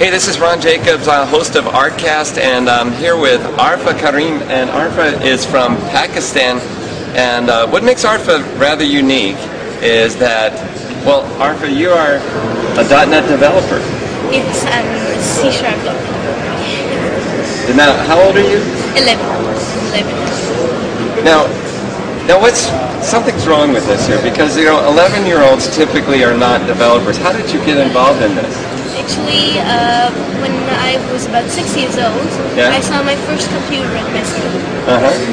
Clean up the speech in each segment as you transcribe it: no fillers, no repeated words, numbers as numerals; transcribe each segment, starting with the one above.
Hey, this is Ron Jacobs, host of ARCast, and I'm here with Arfa Karim, and Arfa is from Pakistan. And what makes Arfa rather unique is that, well, Arfa, you are a .NET developer. It's C# developer. Now, how old are you? 11. Now something's wrong with this here, because 11-year-olds typically are not developers. How did you get involved in this? Actually, when I was about 6 years old, I saw my first computer at my school.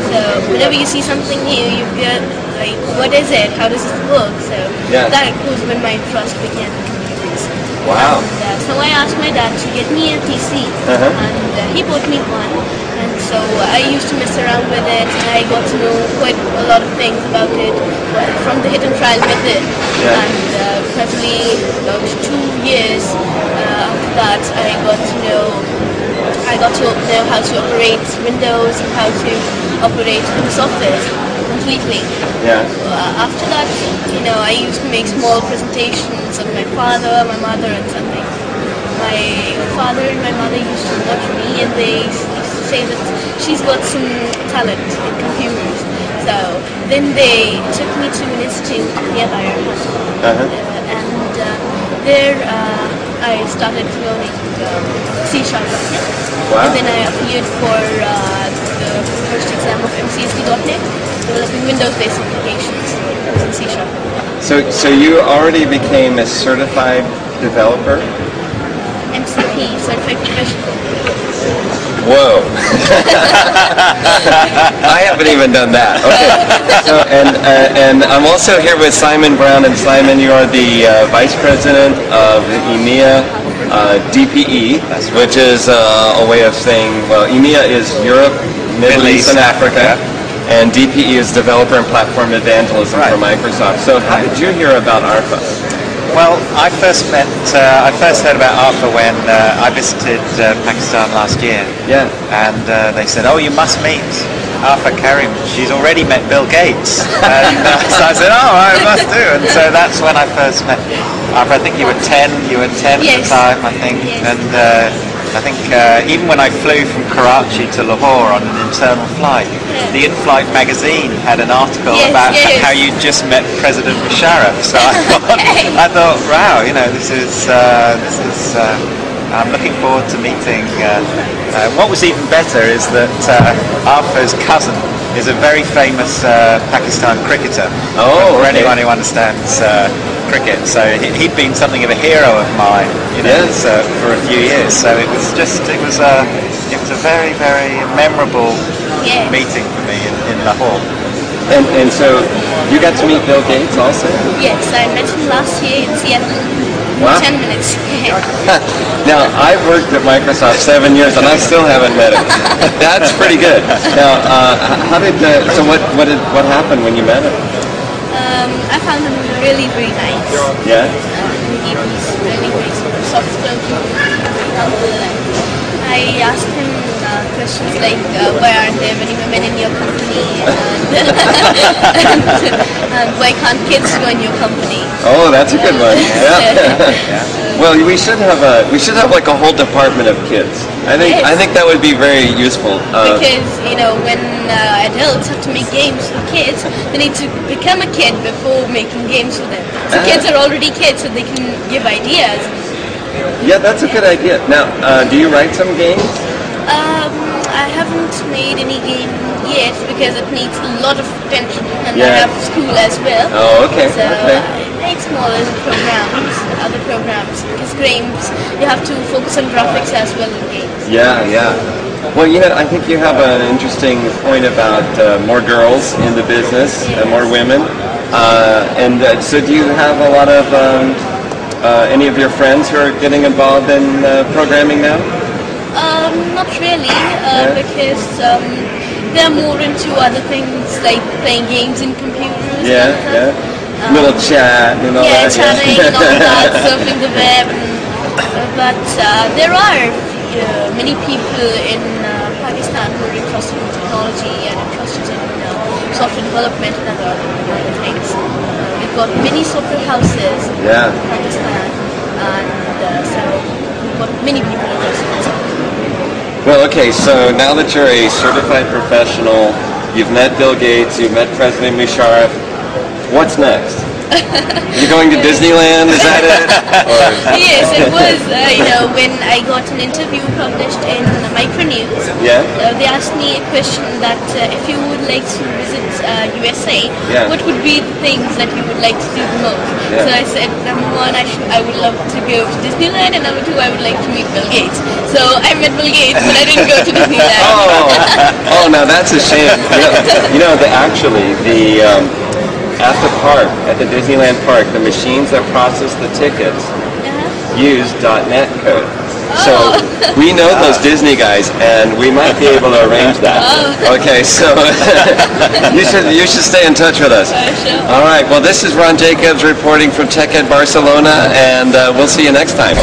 So whenever you see something new, you get like, what is it? How does it work? So that was when my interest began in computers. Wow. And, so I asked my dad to get me a PC, and he bought me one. And so I used to mess around with it, and I got to know quite a lot of things about it from the hit and trial method. And probably about 2 years after that, I got to know how to operate Windows and how to operate Microsoft Office completely. After that, I used to make small presentations of my father, my mother, and something. My father and my mother used to watch me, and they used to say that she's got some talent in computers. So then they took me to an institute nearby our house, and there I started learning C#. And then I appeared for the first exam of MCSD.NET, developing Windows-based applications in C#. So you already became a certified developer? MCP, Certified Professional. Whoa! I haven't even done that. Okay. So, and I'm also here with Simon Brown, and Simon, you are the Vice President of EMEA DPE, which is a way of saying, well, EMEA is Europe, Middle East, and Africa, and DPE is Developer and Platform Evangelism for Microsoft. So how did you hear about Arfa? Well, I first heard about Arfa when I visited Pakistan last year. And they said, "Oh, you must meet Arfa Karim. She's already met Bill Gates." And so I said, "Oh, I must do." And so that's when I first met Arfa. I think you were 10. You were 10 at the time, I think. And I think even when I flew from Karachi to Lahore on an internal flight, the in-flight magazine had an article about how you just met President Musharraf. So I thought, wow, this is. I'm looking forward to meeting. What was even better is that Arfa's cousin is a very famous Pakistan cricketer. For anyone who understands cricket, so he'd been something of a hero of mine, for a few years. So it was a very, very memorable meeting for me in Lahore. And so you got to meet Bill Gates also? Yes, I met him last year in Seattle. Wow. 10 minutes. Now, I've worked at Microsoft 7 years, and I still haven't met him. That's pretty good. Now, what happened when you met him? I found him really, really nice. He was really, really soft-spoken, very humble. I asked him questions like, why aren't there many women in your company? And why can't kids join your company? Oh, that's a good one. Well, we should have like a whole department of kids. I think that would be very useful. Because when adults have to make games for kids, they need to become a kid before making games for them. So kids are already kids, so they can give ideas. Yeah, that's a good idea. Now, do you write some games? I haven't made any game yet because it needs a lot of attention, and I have school as well. Oh, okay. So I make smaller programs, other programs, because games, you have to focus on graphics as well in games. Well, I think you have an interesting point about more girls in the business, and more women. So do you have a lot of any of your friends who are getting involved in programming now? Not really, because they're more into other things like playing games in computers. Little chat and all that. Chatting and all that, surfing the web. But there are many people in Pakistan who are interested in technology and interested in software development and other things. We've got many software houses in Pakistan, and so what many people are missing. Well, okay, so now that you're a certified professional, you've met Bill Gates, you've met President Musharraf, what's next? You going to Disneyland? Is that it? Or? Yes, it was. When I got an interview published in Micronews, Yeah. They asked me a question that if you would like to visit USA, Yeah. what would be the things that you would like to do the most? Yeah. So I said, number one, I would love to go to Disneyland, and number two, I would like to meet Bill Gates. So I met Bill Gates, but I didn't go to Disneyland. Oh, now that's a shame. At the park, at the Disneyland park, the machines that process the tickets use .NET code. So we know those Disney guys, and we might be able to arrange that. Okay, so you should stay in touch with us. Sure. All right. Well, this is Ron Jacobs reporting from TechEd Barcelona, and we'll see you next time.